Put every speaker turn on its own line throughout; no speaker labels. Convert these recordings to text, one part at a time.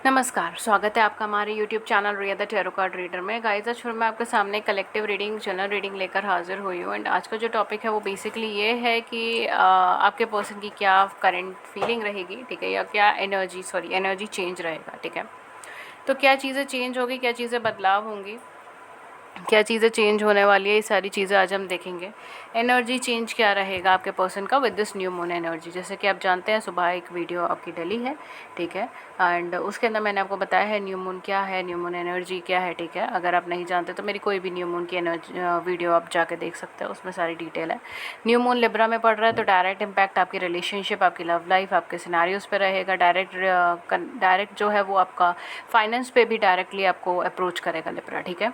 नमस्कार, स्वागत है आपका हमारे YouTube channel Riya the tarot card reader में। गाइस, आज फिर मैं आपके सामने कलेक्टिव रीडिंग, जनरल रीडिंग लेकर हाजिर हुई हूँ। एंड आज का जो टॉपिक है वो बेसिकली ये है कि आपके पर्सन की क्या करंट फीलिंग रहेगी, ठीक है, या क्या एनर्जी चेंज रहेगा, ठीक है। तो क्या चीज़ें चेंज होगी, क्या चीज़ें बदलाव होंगी, क्या चीज़ें चेंज होने वाली है, ये सारी चीज़ें आज हम देखेंगे। एनर्जी चेंज क्या रहेगा आपके पर्सन का with this new moon energy. जैसे कि आप जानते हैं, सुबह एक वीडियो आपकी डली है, ठीक है, एंड उसके अंदर मैंने आपको बताया है न्यू मून क्या है, न्यू मून एनर्जी क्या है, ठीक है। अगर आप नहीं जानते तो मेरी कोई भी न्यू मून की एनर्जी वीडियो आप जाके देख सकते हैं, उसमें सारी डिटेल है। न्यू मून लिब्रा में पड़ रहा है तो डायरेक्ट इम्पैक्ट आपकी रिलेशनशिप, आपकी लव लाइफ, आपके सिनारियोज पे रहेगा। डायरेक्ट जो है वो आपका फाइनेंस पे भी डायरेक्टली आपको अप्रोच करेगा लिब्रा, ठीक है।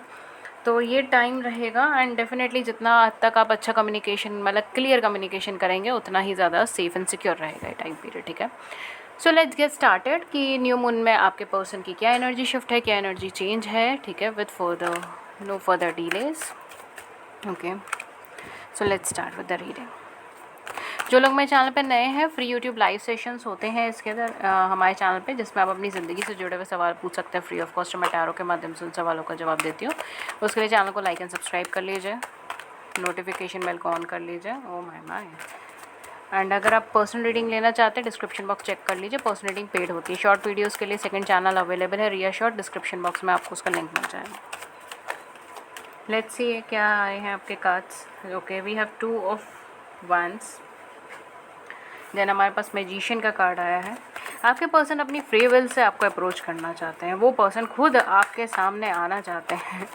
तो ये टाइम रहेगा एंड डेफिनेटली जितना हद तक आप अच्छा कम्युनिकेशन, मतलब क्लियर कम्युनिकेशन करेंगे, उतना ही ज़्यादा सेफ एंड सिक्योर रहेगा ये टाइम पीरियड, ठीक है। सो लेट्स गेट स्टार्टेड कि न्यू मून में आपके पर्सन की क्या एनर्जी शिफ्ट है, क्या एनर्जी चेंज है, ठीक है, with no further delays. Okay, so let's start with the reading. जो लोग मेरे चैनल पे नए हैं, फ्री यूट्यूब लाइव सेशंस होते हैं इसके अंदर हमारे चैनल पे, जिसमें आप अपनी ज़िंदगी से जुड़े हुए सवाल पूछ सकते हैं फ्री ऑफ कॉस्ट। मैं टैरो के माध्यम से उन सवालों का जवाब देती हूँ। उसके लिए चैनल को लाइक एंड सब्सक्राइब कर लीजिए, नोटिफिकेशन बेल को ऑन कर लीजिए। Oh my. एंड अगर आप पर्सनल रीडिंग लेना चाहते हैं, डिस्क्रिप्शन बॉक्स चेक कर लीजिए, पर्सनल रीडिंग पेड होती है। शॉर्ट वीडियोज़ के लिए सेकेंड चैनल अवेलेबल है, रिया शॉर्ट, डिस्क्रिप्शन बॉक्स में आपको उसका लिंक मिल जाएगा। लेट्स सी क्या आए हैं आपके cards. Okay, we have 2 of wands। Then हमारे पास मैजिशियन का कार्ड आया है। आपके पर्सन अपनी फ्री विल से आपको अप्रोच करना चाहते हैं, वो पर्सन खुद आपके सामने आना चाहते हैं।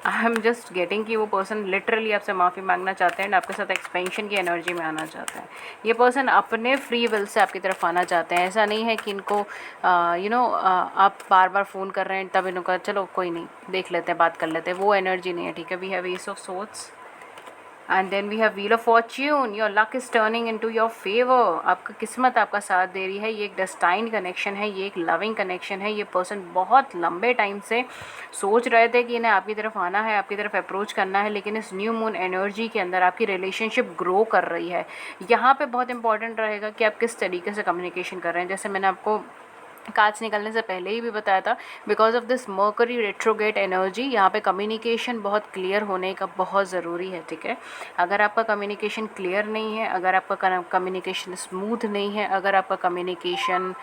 आई एम जस्ट गेटिंग कि वो पर्सन लिटरली आपसे माफ़ी मांगना चाहते हैं एंड आपके साथ एक्सपेंशन की एनर्जी में आना चाहते हैं। ये पर्सन अपने फ्री विल से आपकी तरफ आना चाहते हैं। ऐसा नहीं है कि इनको आप बार बार फ़ोन कर रहे हैं तब इनको चलो कोई नहीं देख लेते हैं, बात कर लेते हैं, वो एनर्जी नहीं है, ठीक है। We have ace of swords and then we have wheel of fortune. Your luck is turning into your favour. आपका किस्मत आपका साथ दे रही है। ये एक डेस्टाइन्ड कनेक्शन है, ये एक लविंग कनेक्शन है। ये पर्सन बहुत लंबे टाइम से सोच रहे थे कि इन्हें आपकी तरफ आना है, आपकी तरफ अप्रोच करना है, लेकिन इस न्यू मून एनर्जी के अंदर आपकी रिलेशनशिप ग्रो कर रही है। यहाँ पे बहुत इंपॉर्टेंट रहेगा कि आप किस तरीके से कम्युनिकेशन कर रहे हैं। जैसे मैंने आपको कार्ड्स निकलने से पहले ही भी बताया था, because of this mercury retrograde energy, यहाँ पे कम्युनिकेशन बहुत क्लियर होने का बहुत ज़रूरी है, ठीक है। अगर आपका कम्युनिकेशन क्लियर नहीं है, अगर आपका कम्युनिकेशन स्मूथ नहीं है, अगर आपका कम्युनिकेशन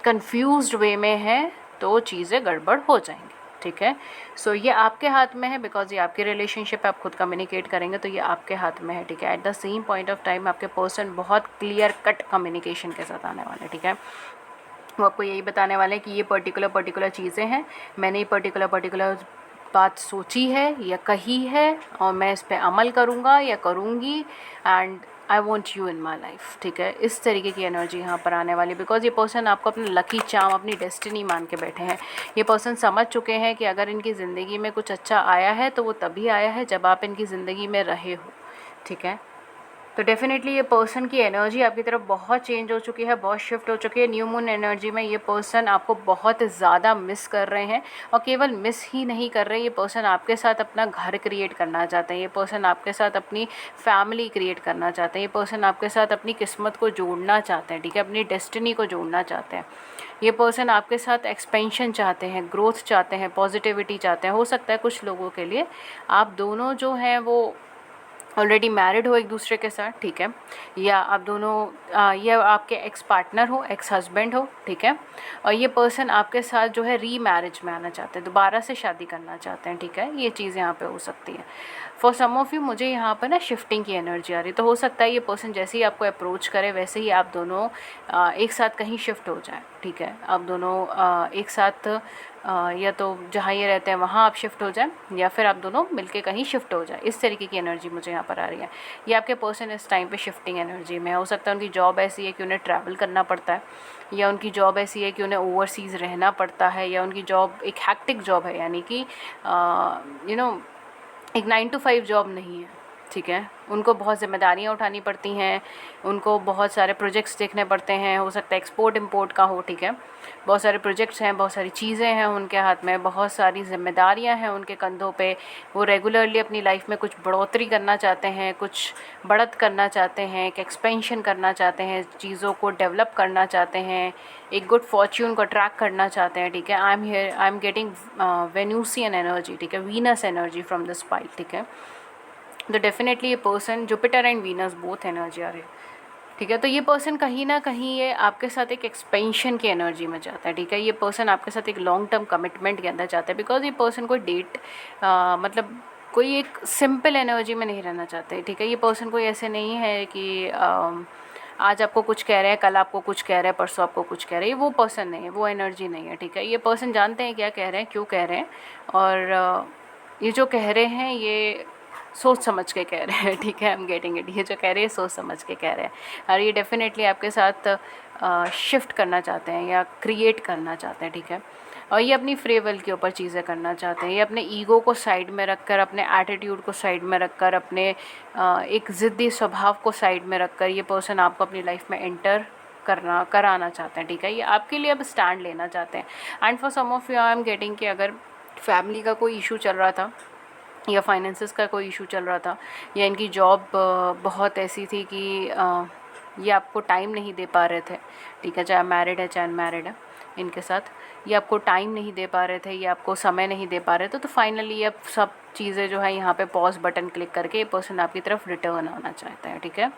कंफ्यूज्ड वे में है, तो चीज़ें गड़बड़ हो जाएंगी, ठीक है। सो ये आपके हाथ में है, बिकॉज ये आपकी रिलेशनशिप है, आप खुद कम्युनिकेट करेंगे तो ये आपके हाथ में है, ठीक है। At the same point of time आपके पर्सन बहुत क्लियर कट कम्युनिकेशन के साथ आने वाले हैं, ठीक है। वो आपको यही बताने वाले हैं कि ये पर्टिकुलर चीज़ें हैं, मैंने ये पर्टिकुलर बात सोची है या कही है और मैं इस पर अमल करूँगा या करूँगी, and I want you in my life, ठीक है। इस तरीके की एनर्जी यहाँ पर आने वाली, बिकॉज ये पर्सन आपको अपना लकी चार्म, अपनी डेस्टिनी मान के बैठे हैं। ये पर्सन समझ चुके हैं कि अगर इनकी ज़िंदगी में कुछ अच्छा आया है तो वो तभी आया है जब आप इनकी ज़िंदगी में रहे हो, ठीक है। तो डेफिनेटली ये पर्सन की एनर्जी आपकी तरफ बहुत चेंज हो चुकी है, बहुत शिफ्ट हो चुकी है। न्यू मून एनर्जी में ये पर्सन आपको बहुत ज़्यादा मिस कर रहे हैं, और केवल मिस ही नहीं कर रहे, ये पर्सन आपके साथ अपना घर क्रिएट करना चाहते हैं। ये पर्सन आपके साथ अपनी फैमिली क्रिएट करना चाहते हैं। ये पर्सन आपके साथ अपनी किस्मत को जोड़ना चाहते हैं, ठीक है, अपनी डेस्टिनी को जोड़ना चाहते हैं। ये पर्सन आपके साथ एक्सपेंशन चाहते हैं, ग्रोथ चाहते हैं, पॉजिटिविटी चाहते हैं। हो सकता है कुछ लोगों के लिए आप दोनों जो हैं वो ऑलरेडी मैरिड हो एक दूसरे के साथ, ठीक है, या आप दोनों या आपके एक्स पार्टनर हो, एक्स हस्बैंड हो, ठीक है, और ये पर्सन आपके साथ जो है री मैरिज में आना चाहते हैं, दोबारा से शादी करना चाहते हैं, ठीक है। ये चीज़ यहाँ पे हो सकती है। फॉर सम ऑफ यू मुझे यहाँ पर ना शिफ्टिंग की एनर्जी आ रही, तो हो सकता है ये पर्सन जैसे ही आपको अप्रोच करे वैसे ही आप दोनों एक साथ कहीं शिफ्ट हो जाए, ठीक है। आप दोनों एक साथ या तो जहाँ ये रहते हैं वहाँ आप शिफ्ट हो जाए, या फिर आप दोनों मिलके कहीं शिफ्ट हो जाए। इस तरीके की एनर्जी मुझे यहाँ पर आ रही है। ये आपके पर्सन इस टाइम पे शिफ्टिंग एनर्जी में है। हो सकता है उनकी जॉब ऐसी है कि उन्हें ट्रैवल करना पड़ता है, या उनकी जॉब ऐसी है कि उन्हें ओवरसीज़ रहना पड़ता है, या उनकी जॉब एक हैक्टिक जॉब है, यानी कि एक 9 to 5 जॉब नहीं है, ठीक है। उनको बहुत ज़िम्मेदारियाँ उठानी पड़ती हैं, उनको बहुत सारे प्रोजेक्ट्स देखने पड़ते हैं, हो सकता है एक्सपोर्ट इम्पोर्ट का हो, ठीक है। बहुत सारे प्रोजेक्ट्स हैं, बहुत सारी चीज़ें हैं उनके हाथ में, बहुत सारी ज़िम्मेदारियाँ हैं उनके कंधों पे। वो रेगुलरली अपनी लाइफ में कुछ बढ़ोतरी करना चाहते हैं, कुछ बढ़त करना चाहते हैं, एक एक्सपेंशन करना चाहते हैं, चीज़ों को डेवलप करना चाहते हैं, एक गुड फॉर्च्यून को अट्रैक्ट करना चाहते हैं, ठीक है। I am getting Venusian energy, ठीक है, Venus energy from this pile, ठीक है। तो डेफिनेटली ये person, Jupiter and Venus both energy आ रही है, ठीक है। तो ये पर्सन कहीं ना कहीं ये आपके साथ एक एक्सपेंशन की एनर्जी में जाता है, ठीक है। ये पर्सन आपके साथ एक लॉन्ग टर्म कमिटमेंट के अंदर जाता है, बिकॉज ये पर्सन कोई डेट मतलब कोई एक सिंपल एनर्जी में नहीं रहना चाहते, ठीक है। ये पर्सन कोई ऐसे नहीं है कि आज आपको कुछ कह रहे हैं, कल आपको कुछ कह रहे हैं, परसों आपको कुछ कह रहे हैं। ये वो पर्सन नहीं है, वो एनर्जी नहीं है, ठीक है। ये पर्सन जानते हैं क्या कह रहे हैं, क्यों कह रहे हैं, और ये जो कह रहे हैं ये सोच समझ के कह रहे हैं, ठीक है। I am getting it. ये जो कह रहे हैं सोच समझ के कह रहे हैं, और ये डेफिनेटली आपके साथ शिफ्ट करना चाहते हैं या क्रिएट करना चाहते हैं, ठीक है। और ये अपनी फ्री विल के ऊपर चीज़ें करना चाहते हैं। ये अपने ईगो को साइड में रखकर, अपने एटीट्यूड को साइड में रखकर, अपने एक ज़िद्दी स्वभाव को साइड में रखकर ये पर्सन आपको अपनी लाइफ में एंटर कराना चाहते हैं, ठीक है। ये आपके लिए अब स्टैंड लेना चाहते हैं। And for some of you I am getting कि अगर फैमिली का कोई इशू चल रहा था या फाइनेंसेस का कोई इशू चल रहा था, या इनकी जॉब बहुत ऐसी थी कि ये आपको टाइम नहीं दे पा रहे थे, ठीक है। चाहे मैरिड है चाहे अनमैरिड है, इनके साथ ये आपको टाइम नहीं दे पा रहे थे, ये आपको समय नहीं दे पा रहे थे, तो फाइनली अब सब चीज़ें जो है यहाँ पे पॉज बटन क्लिक करके ये पर्सन आपकी तरफ रिटर्न आना चाहता है, ठीक है।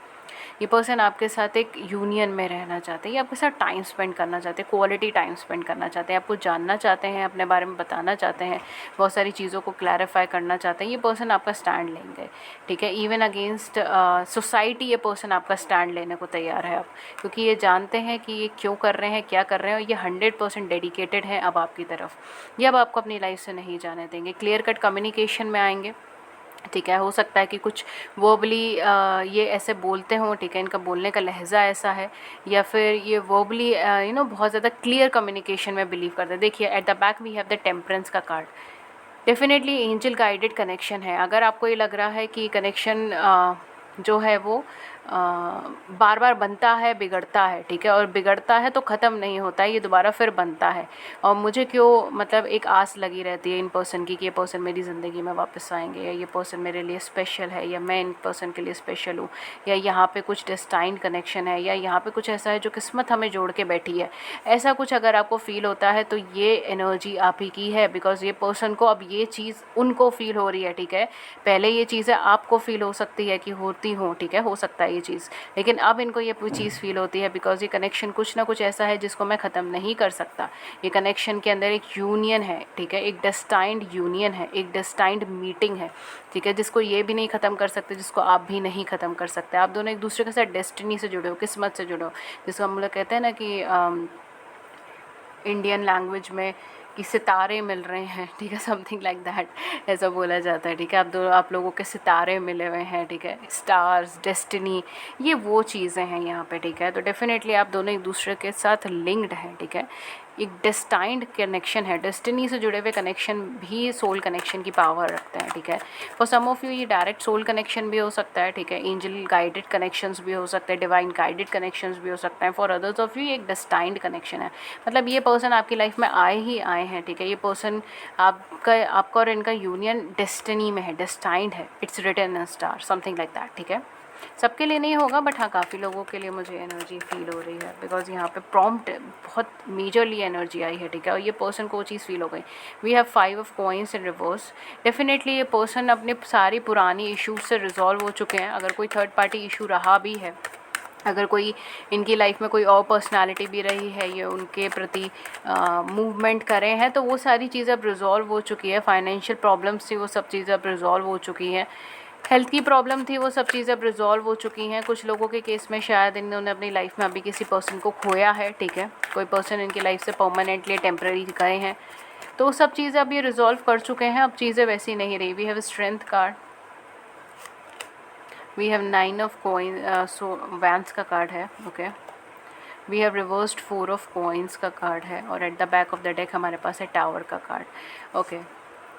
ये पर्सन आपके साथ एक यूनियन में रहना चाहते हैं, ये आपके साथ टाइम स्पेंड करना चाहते हैं, क्वालिटी टाइम स्पेंड करना चाहते हैं, आपको जानना चाहते हैं, अपने बारे में बताना चाहते हैं, बहुत सारी चीज़ों को क्लैरिफाई करना चाहते हैं। ये पर्सन आपका स्टैंड लेंगे, ठीक है। इवन अगेंस्ट सोसाइटी ये पर्सन आपका स्टैंड लेने को तैयार है अब, क्योंकि ये जानते हैं कि ये क्यों कर रहे हैं, क्या कर रहे हैं, और ये 100% डेडिकेटेड हैं अब आपकी तरफ। ये अब आपको अपनी लाइफ से नहीं जाने देंगे, क्लियर कट कम्युनिकेशन में आएंगे, ठीक है। हो सकता है कि कुछ वर्बली ये ऐसे बोलते हों, ठीक है, इनका बोलने का लहजा ऐसा है, या फिर ये वर्बली बहुत ज़्यादा क्लियर कम्युनिकेशन में बिलीव करते हैं। देखिए at the back we have the Temperance का card, definitely angel guided connection है। अगर आपको ये लग रहा है कि कनेक्शन जो है वो बार बार बनता है, बिगड़ता है, ठीक है, और बिगड़ता है तो ख़त्म नहीं होता है, ये दोबारा फिर बनता है, और मुझे क्यों मतलब एक आस लगी रहती है इन पर्सन की कि ये पर्सन मेरी ज़िंदगी में वापस आएंगे, या ये पर्सन मेरे लिए स्पेशल है, या मैं इन पर्सन के लिए स्पेशल हूँ, या यहाँ पे कुछ डेस्टाइन्ड कनेक्शन है, या यहाँ पे कुछ ऐसा है जो किस्मत हमें जोड़ के बैठी है। ऐसा कुछ अगर आपको फील होता है तो ये एनर्जी आप ही की है, बिकॉज ये पर्सन को अब ये चीज़ उनको फील हो रही है, ठीक है। पहले ये चीज़ें आपको फील हो सकती है कि होती हो, ठीक है, हो सकता है ये चीज़, लेकिन अब इनको ये चीज़ फील होती है, बिकॉज ये कनेक्शन कुछ ना कुछ ऐसा है जिसको मैं ख़त्म नहीं कर सकता। ये कनेक्शन के अंदर एक यूनियन है, ठीक है, एक डेस्टाइन्ड यूनियन है, एक डेस्टाइन्ड मीटिंग है, ठीक है, जिसको ये भी नहीं ख़त्म कर सकते, जिसको आप भी नहीं ख़त्म कर सकते। आप दोनों एक दूसरे के साथ डेस्टिनी से जुड़े हो, किस्मत से जुड़े हो, जिसको हम लोग कहते हैं ना कि इंडियन लैंग्वेज में कि सितारे मिल रहे हैं, ठीक है, समथिंग लाइक दैट ऐसा बोला जाता है, ठीक है। आप लोगों के सितारे मिले हुए हैं, ठीक है, स्टार्स, डेस्टिनी, ये वो चीज़ें हैं यहाँ पे, ठीक है। तो डेफिनेटली आप दोनों एक दूसरे के साथ लिंक्ड हैं, ठीक है। एक डेस्टाइन्ड कनेक्शन है, डेस्टिनी से जुड़े हुए कनेक्शन भी सोल कनेक्शन की पावर रखते हैं, ठीक है। फॉर सम ऑफ यू ये डायरेक्ट सोल कनेक्शन भी हो सकता है, ठीक है, एंजल गाइडेड कनेक्शंस भी हो सकते हैं, डिवाइन गाइडेड कनेक्शंस भी हो सकते हैं। फॉर अदर्स ऑफ यू ये एक डेस्टाइन्ड कनेक्शन है, मतलब ये पर्सन आपकी लाइफ में आए ही आए हैं, ठीक है। ये पर्सन आपका और इनका यूनियन डेस्टिनी में है, डेस्टाइन्ड है, it's written in star, something like that, ठीक है। सबके लिए नहीं होगा, बट हाँ काफ़ी लोगों के लिए मुझे एनर्जी फील हो रही है, बिकॉज यहाँ पे प्रॉम्प्ट बहुत मेजरली एनर्जी आई है, ठीक है, और ये पर्सन को वो चीज़ फील हो गई। We have 5 of coins in reverse. Definitely ये पर्सन अपने सारी पुरानी इश्यूज से रिजॉल्व हो चुके हैं। अगर कोई थर्ड पार्टी इशू रहा भी है, अगर कोई इनकी लाइफ में कोई और पर्सनालिटी भी रही है, ये उनके प्रति मूवमेंट करे हैं, तो वो सारी चीज़ें अब रिजॉल्व हो चुकी है। फाइनेंशियल प्रॉब्लम्स थी, वो सब चीज़ें अब रिजॉल्व हो चुकी हैं। हेल्थ की प्रॉब्लम थी, वो सब चीज़ें अब रिजॉल्व हो चुकी हैं। कुछ लोगों के केस में शायद इन्होंने अपनी लाइफ में अभी किसी पर्सन को खोया है, ठीक है, कोई पर्सन इनकी लाइफ से परमानेंटली टेम्प्रेरी गए हैं, तो वो सब चीज़ें अब ये रिजॉल्व कर चुके हैं। अब चीज़ें वैसी नहीं रही। We have strength card, we have 9 of coin, so wands का कार्ड है, okay. We have reversed 4 of coins का कार्ड है, और at the back of the deck हमारे पास है टावर का कार्ड, ओके।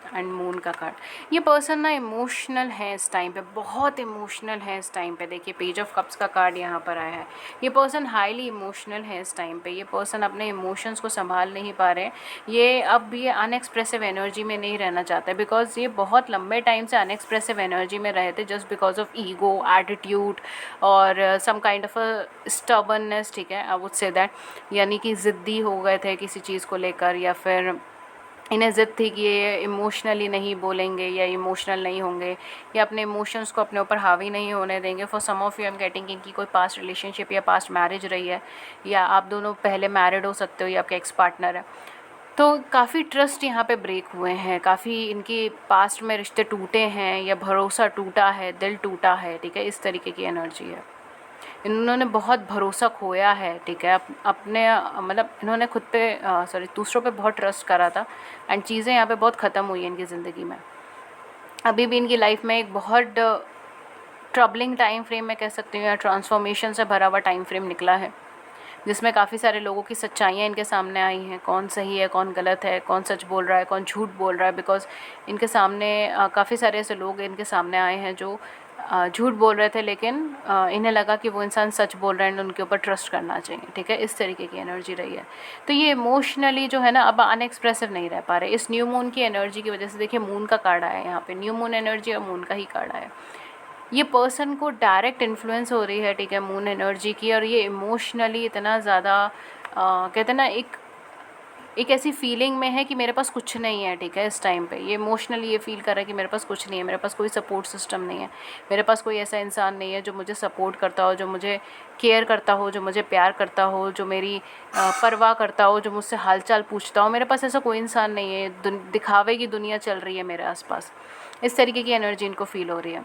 एंड मून का कार्ड। ये पर्सन ना इमोशनल है इस टाइम पे, बहुत इमोशनल है इस टाइम पे। देखिए पेज ऑफ कप्स का कार्ड यहाँ पर आया है। ये पर्सन हाईली इमोशनल है इस टाइम पे। ये पर्सन अपने इमोशंस को संभाल नहीं पा रहे। ये अब ये अनएक्सप्रेसिव एनर्जी में नहीं रहना चाहते, बिकॉज ये बहुत लंबे टाइम से अनएक्सप्रेसिव एनर्जी में रहे थे, just because of ego, attitude और some kind of a stubbornness, ठीक है, आई वुड से दैट। यानी कि ज़िद्दी हो गए थे किसी चीज़ को लेकर, या फिर इन्हें ज़िद थी कि ये इमोशनली नहीं बोलेंगे या इमोशनल नहीं होंगे, या अपने इमोशंस को अपने ऊपर हावी नहीं होने देंगे। For some of you I am getting इनकी कोई पास्ट रिलेशनशिप या पास्ट मैरिज रही है, या आप दोनों पहले मैरिड हो सकते हो, या आपका एक्स पार्टनर है। तो काफ़ी ट्रस्ट यहाँ पे ब्रेक हुए हैं, काफ़ी इनकी पास्ट में रिश्ते टूटे हैं, या भरोसा टूटा है, दिल टूटा है, ठीक है, इस तरीके की एनर्जी है। इन्होंने बहुत भरोसा खोया है, ठीक है, अपने मतलब इन्होंने खुद पे सॉरी दूसरों पे बहुत ट्रस्ट करा था, एंड चीज़ें यहाँ पे बहुत ख़त्म हुई हैं इनकी ज़िंदगी में। अभी भी इनकी लाइफ में एक बहुत ट्रबलिंग टाइम फ्रेम में कह सकती हूँ, या ट्रांसफॉर्मेशन से भरा हुआ टाइम फ्रेम निकला है, जिसमें काफ़ी सारे लोगों की सच्चाइयाँ इनके सामने आई हैं। कौन सही है, कौन गलत है, कौन सच बोल रहा है, कौन झूठ बोल रहा है। बिकॉज इनके सामने काफ़ी सारे ऐसे लोग इनके सामने आए हैं जो झूठ बोल रहे थे, लेकिन इन्हें लगा कि वो इंसान सच बोल रहे हैं, उनके ऊपर ट्रस्ट करना चाहिए, ठीक है, इस तरीके की एनर्जी रही है। तो ये इमोशनली जो है ना अब अनएक्सप्रेसिव नहीं रह पा रहे इस न्यू मून की एनर्जी की वजह से। देखिए मून का कार्ड आया है यहाँ पे, न्यू मून एनर्जी और मून का ही कार्ड आया। ये पर्सन को डायरेक्ट इन्फ्लुएंस हो रही है, ठीक है, मून एनर्जी की, और ये इमोशनली इतना ज़्यादा कहते हैं ना एक ऐसी फीलिंग में है कि मेरे पास कुछ नहीं है, ठीक है, इस टाइम पे ये इमोशनली ये फील कर रहा है कि मेरे पास कुछ नहीं है, मेरे पास कोई सपोर्ट सिस्टम नहीं है, मेरे पास कोई ऐसा इंसान नहीं है जो मुझे सपोर्ट करता हो, जो मुझे केयर करता हो, जो मुझे प्यार करता हो, जो मेरी परवाह करता हो, जो मुझसे हालचाल पूछता हो। मेरे पास ऐसा कोई इंसान नहीं है, दिखावे की दुनिया चल रही है मेरे आसपास, इस तरीके की एनर्जी इनको फील हो रही है।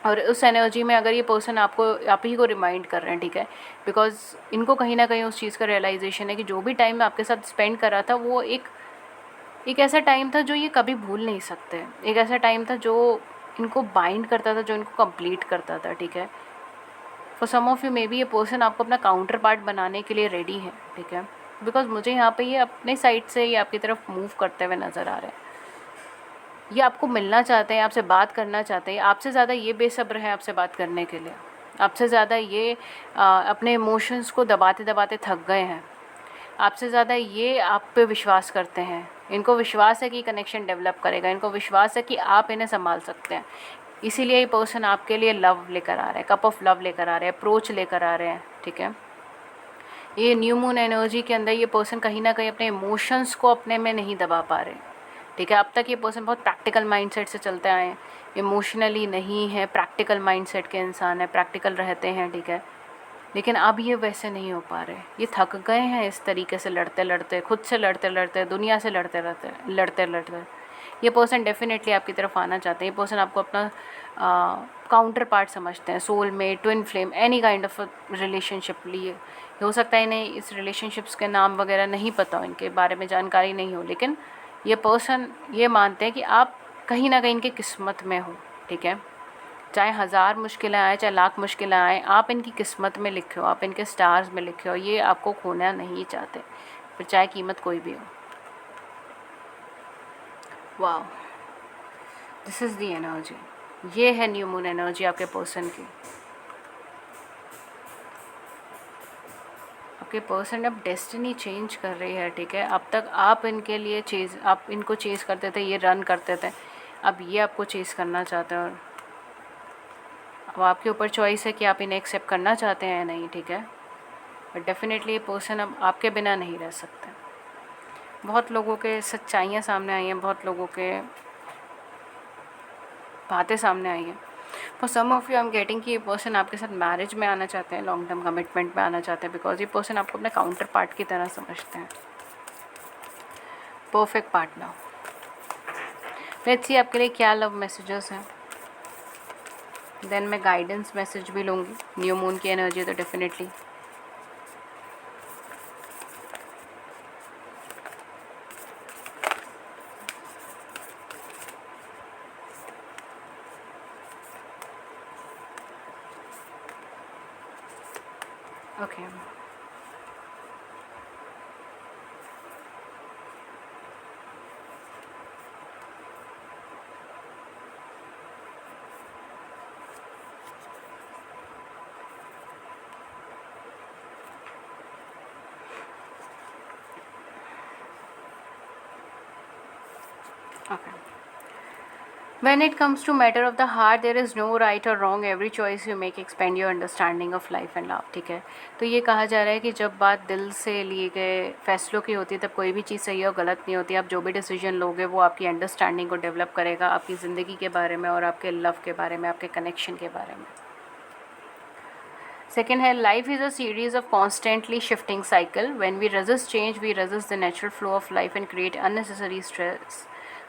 और उस एनर्जी में अगर ये पर्सन आप ही को रिमाइंड कर रहे हैं, ठीक है, बिकॉज इनको कहीं ना कहीं उस चीज़ का रियलाइजेशन है कि जो भी टाइम मैं आपके साथ स्पेंड कर रहा था वो एक ऐसा टाइम था जो ये कभी भूल नहीं सकते। एक ऐसा टाइम था जो इनको बाइंड करता था, जो इनको कंप्लीट करता था, ठीक है। For some of you may be ये पर्सन आपको अपना काउंटर पार्ट बनाने के लिए रेडी है, ठीक है, बिकॉज मुझे यहाँ पे ये अपने साइड से ये आपकी तरफ मूव करते हुए नज़र आ रहे हैं। ये आपको मिलना चाहते हैं, आपसे बात करना चाहते हैं, आपसे ज़्यादा ये बेसब्र है आपसे बात करने के लिए, आपसे ज़्यादा ये अपने इमोशंस को दबाते दबाते थक गए हैं, आपसे ज़्यादा ये आप पे विश्वास करते हैं। इनको विश्वास है कि कनेक्शन डेवलप करेगा, इनको विश्वास है कि आप इन्हें संभाल सकते हैं। इसीलिए ये पर्सन आपके लिए लव लेकर आ रहा है, कप ऑफ लव लेकर आ रहे हैं, अप्रोच लेकर आ रहे हैं, ठीक है। ये न्यू मून एनर्जी के अंदर ये पर्सन कहीं ना कहीं अपने इमोशंस को अपने में नहीं दबा पा रहे, ठीक है। अब तक ये पर्सन बहुत प्रैक्टिकल माइंडसेट से चलते आए हैं, इमोशनली नहीं है, प्रैक्टिकल माइंडसेट के इंसान है, प्रैक्टिकल रहते हैं, ठीक है। लेकिन अब ये वैसे नहीं हो पा रहे, ये थक गए हैं इस तरीके से लड़ते लड़ते, खुद से लड़ते लड़ते, दुनिया से लड़ते लड़ते। ये पर्सन डेफिनेटली आपकी तरफ आना चाहते हैं। ये पर्सन आपको अपना काउंटर पार्ट समझते हैं, soulmate, twin flame, any kind of relationship लिए। हो सकता है इन्हें इस रिलेशनशिप्स के नाम वगैरह नहीं पता हो, इनके बारे में जानकारी नहीं हो, लेकिन ये पर्सन ये मानते हैं कि आप कहीं ना कहीं इनकी किस्मत में हो, ठीक है। चाहे हज़ार मुश्किलें आए, चाहे लाख मुश्किलें आए, आप इनकी किस्मत में लिखे हो, आप इनके स्टार्स में लिखे हो। ये आपको खोना नहीं चाहते, फिर चाहे कीमत कोई भी हो। वाह, दिस इज़ दी एनर्जी। ये है न्यू मून एनर्जी आपके पर्सन की। आपके पर्सन अब डेस्टिनी चेंज कर रही है, ठीक है। अब तक आप इनके लिए आप इनको चेज़ करते थे, ये रन करते थे, अब ये आपको चेज़ करना चाहते हैं। और अब आपके ऊपर चॉइस है कि आप इन्हें एक्सेप्ट करना चाहते हैं या नहीं, ठीक है। बट डेफिनेटली ये पर्सन अब आपके बिना नहीं रह सकते। बहुत लोगों के सच्चाइयाँ सामने आई हैं, बहुत लोगों के बातें सामने आई हैं। For some of you I am getting कि ये पर्सन आपके साथ मैरिज में आना चाहते हैं, लॉन्ग टर्म कमिटमेंट में आना चाहते हैं, बिकॉज ये पर्सन आपको अपने काउंटर पार्ट की तरह समझते हैं, परफेक्ट पार्टनर। लेट्स सी आपके लिए क्या लव मैसेजेस हैं, देन मैं गाइडेंस मैसेज भी लूँगी। न्यू मून की एनर्जी तो definitely okay. Okay. When it comes to matter of the heart, there is no right or wrong. Every choice you make expand your understanding of life and love. ठीक है, तो ये कहा जा रहा है कि जब बात दिल से लिए गए फैसलों की होती है तब कोई भी चीज़ सही और गलत नहीं होती। आप जो भी डिसीजन लोगे वो आपकी अंडरस्टैंडिंग को डेवलप करेगा, आपकी ज़िंदगी के बारे में और आपके लव के बारे में, आपके कनेक्शन के बारे में। सेकेंड है, life is a series of constantly shifting cycle. When we resist change we resist the natural flow of life and create unnecessary stress.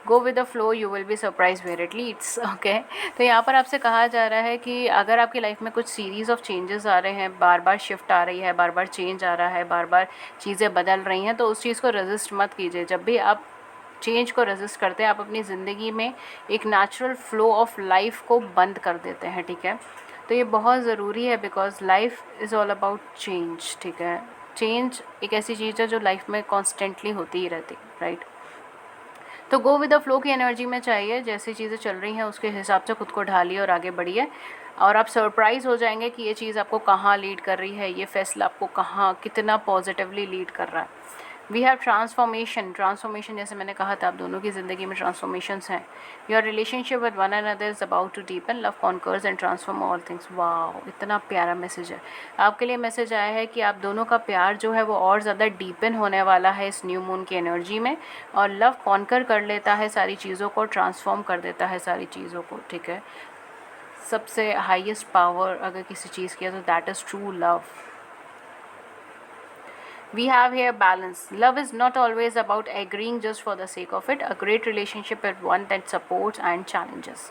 Go with the flow, you will be surprise where it leads. Okay, तो यहाँ पर आपसे कहा जा रहा है कि अगर आपकी लाइफ में कुछ सीरीज़ ऑफ चेंजेस आ रहे हैं, बार बार शिफ्ट आ रही है, बार बार चेंज आ रहा है, बार बार चीज़ें बदल रही हैं, तो उस चीज़ को रेजिस्ट मत कीजिए। जब भी आप चेंज को रेजिस्ट करते हैं आप अपनी ज़िंदगी में एक नेचुरल फ्लो ऑफ लाइफ को बंद कर देते हैं। ठीक है, तो ये बहुत ज़रूरी है because life is all about change. ठीक है, चेंज एक ऐसी चीज़ है जो लाइफ में कॉन्स्टेंटली होती ही रहती, राइट। तो गो विद द फ्लो की एनर्जी में चाहिए, जैसी चीज़ें चल रही हैं उसके हिसाब से खुद को ढालिए और आगे बढ़िए, और आप सरप्राइज़ हो जाएंगे कि ये चीज़ आपको कहाँ लीड कर रही है, ये फैसला आपको कहाँ कितना पॉजिटिवली लीड कर रहा है। वी हैव ट्रांसफॉर्मेशन जैसे मैंने कहा था, आप दोनों की ज़िंदगी में ट्रांसफॉर्मेशंस हैं। Your relationship with one another is about to deepen, love conquers and transform all things. Wow, इतना प्यारा मैसेज है आपके लिए। मैसेज आया है कि आप दोनों का प्यार जो है वो और ज़्यादा डीपन होने वाला है इस न्यू मून की एनर्जी में, और लव कॉन्कर कर लेता है सारी चीज़ों को, ट्रांसफॉर्म कर देता है सारी चीज़ों को। ठीक है, सबसे हाईएस्ट पावर अगर किसी चीज़ की है तो that is true love. We have here balance. Love is not always about agreeing just for the sake of it. A great relationship is one that supports and challenges.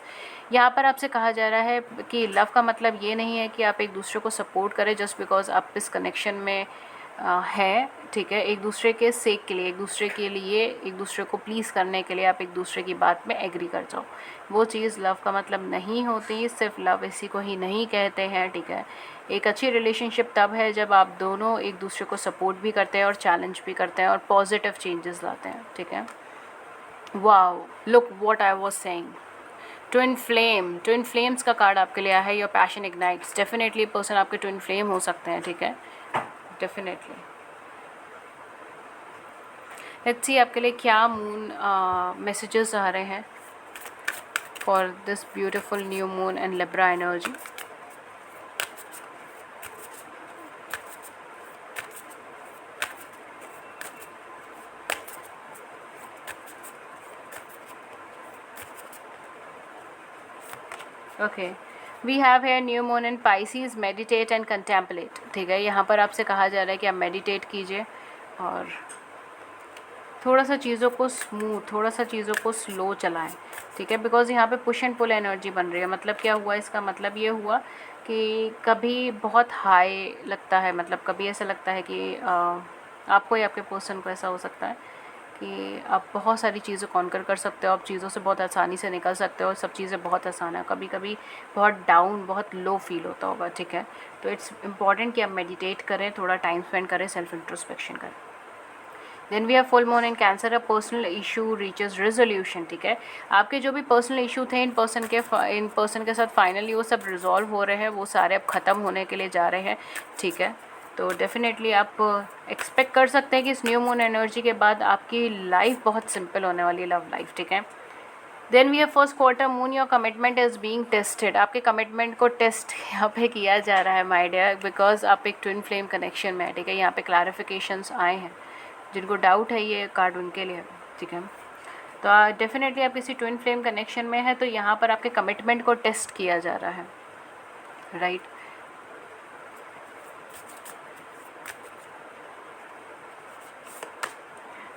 यहाँ पर आपसे कहा जा रहा है कि लव का मतलब ये नहीं है कि आप एक दूसरे को सपोर्ट करें जस्ट बिकॉज आप इस कनेक्शन में है। ठीक है, एक दूसरे के सेक के लिए, एक दूसरे के लिए, एक दूसरे को प्लीज़ करने के लिए आप एक दूसरे की बात में एग्री कर जाओ, वो चीज़ लव का मतलब नहीं होती। सिर्फ लव इसी को ही नहीं कहते हैं। ठीक है, एक अच्छी रिलेशनशिप तब है जब आप दोनों एक दूसरे को सपोर्ट भी करते हैं और चैलेंज भी करते हैं और पॉजिटिव चेंजेस लाते हैं। ठीक है, wow, look what I was saying. Twin flames का कार्ड आपके लिए आया है। Your passion ignites. Definitely person आपके ट्विन फ्लेम हो सकते हैं। ठीक है, डेफिनेटली। लेट्स सी आपके लिए क्या मून मैसेजेस आ रहे हैं for this beautiful new moon and Libra energy. Okay, we have here new moon in Pisces, meditate and contemplate. ठीक है, यहाँ पर आपसे कहा जा रहा है कि आप मेडिटेट कीजिए और थोड़ा सा चीज़ों को स्मूथ, थोड़ा सा चीज़ों को स्लो चलाएं। ठीक है, बिकॉज यहाँ पे पुश एंड पुल एनर्जी बन रही है। मतलब क्या हुआ, इसका मतलब ये हुआ कि कभी बहुत हाई लगता है, मतलब कभी ऐसा लगता है कि आपको या आपके पर्सन को ऐसा हो सकता है कि आप बहुत सारी चीज़ें कॉन्कर कर सकते हो, आप चीज़ों से बहुत आसानी से निकल सकते हो, सब चीज़ें बहुत आसान है। कभी कभी बहुत डाउन, बहुत लो फील होता होगा। ठीक है, तो इट्स इम्पॉर्टेंट कि आप मेडिटेट करें, थोड़ा टाइम स्पेंड करें, सेल्फ इंट्रोस्पेक्शन करें। Then we have full moon in Cancer, a personal issue reaches resolution. ठीक है, आपके जो भी पर्सनल इशू थे इन पर्सन के साथ फाइनली वो सब रिजॉल्व हो रहे हैं, वो सारे अब ख़त्म होने के लिए जा रहे हैं। ठीक है, तो डेफिनेटली आप एक्सपेक्ट कर सकते हैं कि इस न्यू मून एनर्जी के बाद आपकी लाइफ बहुत सिंपल होने वाली है, लव लाइफ। ठीक है, then we have first quarter moon, your commitment is being tested. आपके कमिटमेंट को टेस्ट यहाँ पे किया जा रहा है माय डियर, बिकॉज आप एक ट्विन फ्लेम कनेक्शन में है। ठीक है, यहाँ पे क्लैरिफिकेशंस आए हैं, जिनको डाउट है ये कार्ड उनके लिए। ठीक है, तो डेफिनेटली आप किसी ट्विन फ्लेम कनेक्शन में है तो यहाँ पर आपके कमिटमेंट को टेस्ट किया जा रहा है, right.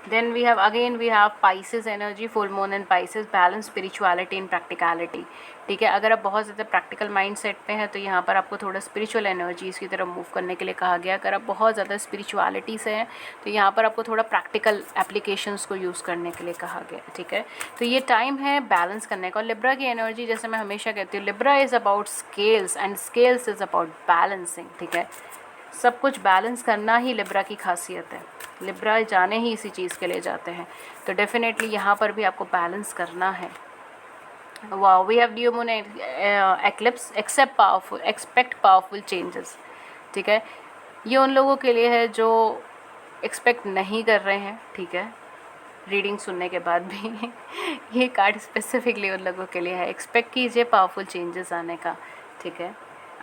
Then we have Pisces energy, full moon in Pisces, balance spirituality and practicality. ठीक है, अगर आप बहुत ज़्यादा प्रैक्टिकल माइंड सेट पे हैं तो यहाँ पर आपको थोड़ा स्पिरिचुअल एनर्जीज़ की तरफ मूव करने के लिए कहा गया। अगर आप बहुत ज़्यादा स्पिरिचुअलिटी से हैं तो यहाँ पर आपको थोड़ा प्रैक्टिकल एप्लीकेशंस को यूज़ करने के लिए कहा गया। ठीक है, तो ये टाइम है बैलेंस करने का। और लिब्रा की एनर्जी, जैसे मैं हमेशा कहती हूँ, Libra is about scales and scales is about balancing. ठीक है, सब कुछ बैलेंस करना ही लिब्रा की खासियत है। लिब्रा जाने ही इसी चीज़ के लिए जाते हैं, तो डेफिनेटली यहाँ पर भी आपको बैलेंस करना है। Wow, we have new moon eclipse, expect powerful changes. ठीक है, ये उन लोगों के लिए है जो एक्सपेक्ट नहीं कर रहे हैं। ठीक है, रीडिंग सुनने के बाद भी ये कार्ड स्पेसिफिकली उन लोगों के लिए है। एक्सपेक्ट कीजिए पावरफुल चेंजेस आने का, ठीक है।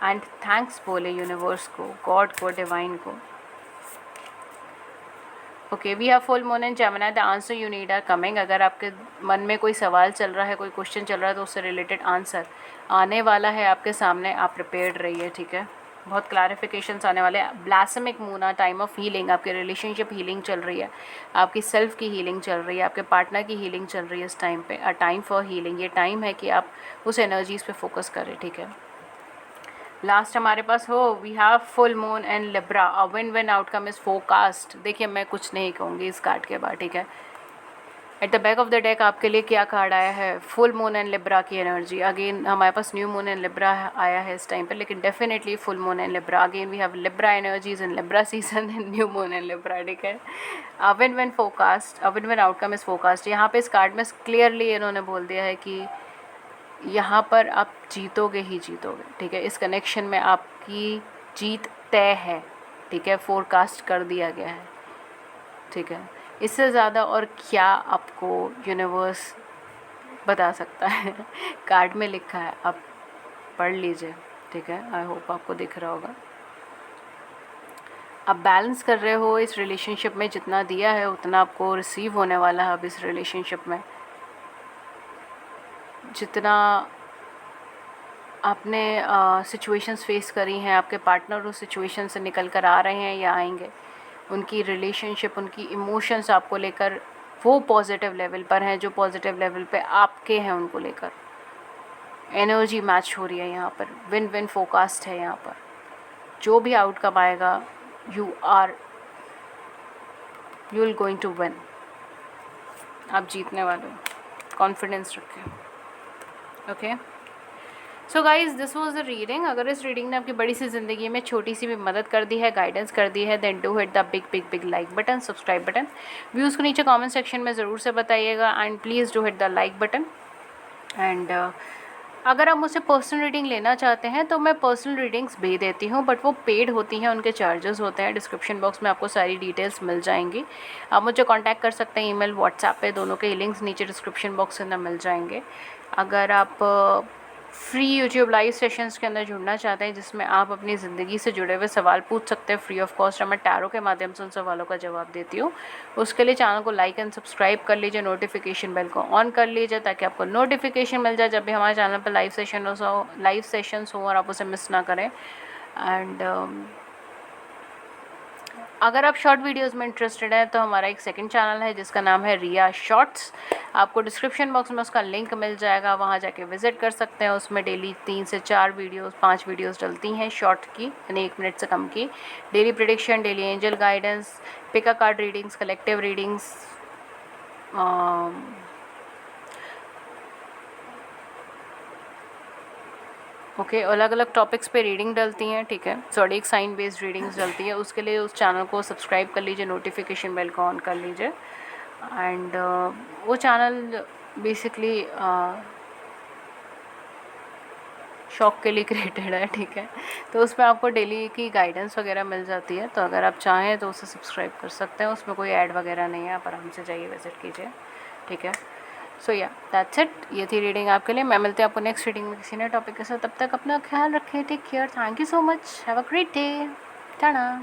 एंड थैंक्स बोले यूनिवर्स को, गॉड को, डिवाइन को। Okay, we have full moon and Gemini, the answer you need are coming. अगर आपके मन में कोई सवाल चल रहा है, कोई क्वेश्चन चल रहा है, तो उससे रिलेटेड आंसर आने वाला है आपके सामने, आप प्रिपेयर्ड रहिए, ठीक है। बहुत क्लैरिफिकेशंस आने वाले हैं। ब्लैसमिक moon, a time of healing, आपके रिलेशनशिप हीलिंग चल रही है, आपकी सेल्फ की हीलिंग चल रही है, आपके पार्टनर की हीलिंग चल रही है इस टाइम पे। अ टाइम फॉर हीलिंग, ये टाइम है कि आप उस एनर्जीज़ पे फोकस करें, ठीक है। लास्ट हमारे पास हो, we have full moon and Libra, a win win outcome is forecast. देखिए मैं कुछ नहीं कहूँगी इस कार्ड के बाद, ठीक है। At the back of the deck आपके लिए क्या कार्ड आया है, फुल मून एंड लिब्रा की एनर्जी। अगेन हमारे पास न्यू मून एंड लिब्रा आया है इस टाइम पे, लेकिन definitely full moon and Libra. Again we have Libra energies in Libra season and new moon and Libra, ठीक है। Win win forecast, win win outcome is forecast. यहाँ पे इस कार्ड में क्लियरली इन्होंने बोल दिया है कि यहाँ पर आप जीतोगे ही जीतोगे, ठीक है। इस कनेक्शन में आपकी जीत तय है, ठीक है, फोरकास्ट कर दिया गया है, ठीक है। इससे ज़्यादा और क्या आपको यूनिवर्स बता सकता है कार्ड में लिखा है, आप पढ़ लीजिए, ठीक है। आई होप आपको दिख रहा होगा। आप बैलेंस कर रहे हो इस रिलेशनशिप में, जितना दिया है उतना आपको रिसीव होने वाला है अब इस रिलेशनशिप में। जितना आपने सिचुएशंस फेस करी हैं, आपके पार्टनर उस सिचुएशन से निकल कर आ रहे हैं या आएंगे, उनकी रिलेशनशिप, उनकी इमोशंस आपको लेकर वो पॉजिटिव लेवल पर हैं जो पॉजिटिव लेवल पे आपके हैं उनको लेकर। एनर्जी मैच हो रही है यहाँ पर, विन विन फोरकास्ट है यहाँ पर। जो भी आउटकम आएगा, you will going to win, आप जीतने वाले हो, कॉन्फिडेंस रखें, okay. So guys this was the reading. अगर इस रीडिंग ने आपकी बड़ी सी ज़िंदगी में छोटी सी भी मदद कर दी है, गाइडेंस कर दी है, then do hit the big big big like button, subscribe button. Views को नीचे कमेंट सेक्शन में ज़रूर से बताइएगा and please do hit the like button. And अगर आप मुझसे पर्सनल रीडिंग लेना चाहते हैं तो मैं पर्सनल रीडिंग्स दे देती हूँ, बट वो पेड होती हैं, उनके चार्जेस होते हैं। डिस्क्रिप्शन बॉक्स में आपको सारी डिटेल्स मिल जाएंगी। आप मुझे कांटेक्ट कर सकते हैं ईमेल, व्हाट्सएप पे, दोनों के लिंक्स नीचे डिस्क्रिप्शन बॉक्स के अंदर मिल जाएंगे। अगर आप फ्री यूट्यूब लाइव सेशंस के अंदर जुड़ना चाहते हैं जिसमें आप अपनी ज़िंदगी से जुड़े हुए सवाल पूछ सकते हैं फ्री ऑफ कॉस्ट, और मैं टैरो के माध्यम से उन सवालों का जवाब देती हूँ, उसके लिए चैनल को लाइक एंड सब्सक्राइब कर लीजिए, नोटिफिकेशन बेल को ऑन कर लीजिए ताकि आपको नोटिफिकेशन मिल जाए जब भी हमारे चैनल पर लाइव सेशंस हो और आप उसे मिस ना करें। एंड अगर आप शॉर्ट वीडियोस में इंटरेस्टेड हैं तो हमारा एक सेकंड चैनल है जिसका नाम है रिया शॉर्ट्स। आपको डिस्क्रिप्शन बॉक्स में उसका लिंक मिल जाएगा, वहाँ जाके विजिट कर सकते हैं। उसमें डेली 3 से 4 वीडियोस, 5 वीडियोस डलती हैं शॉर्ट की, यानी 1 मिनट से कम की। Daily prediction, daily angel guidance, pick a card readings, collective readings, okay, अलग अलग टॉपिक्स पे रीडिंग डलती हैं, ठीक है। ज़ोडिएक साइन बेस्ड रीडिंग्स डलती है, उसके लिए उस चैनल को सब्सक्राइब कर लीजिए, नोटिफिकेशन बेल को ऑन कर लीजिए। एंड वो चैनल बेसिकली शौक के लिए क्रिएटेड है, ठीक है। तो उसमें आपको डेली की गाइडेंस वगैरह मिल जाती है, तो अगर आप चाहें तो उसे सब्सक्राइब कर सकते हैं। उसमें कोई ऐड वगैरह नहीं है, आप आराम से जाइए विजिट कीजिए, ठीक है। सो या दैट्स इट, ये थी रीडिंग आपके लिए। मैं मिलती हूँ आपको नेक्स्ट रीडिंग में किसी नए टॉपिक के साथ। तब तक अपना ख्याल रखें, take care, thank you so much, have a great day, Tata.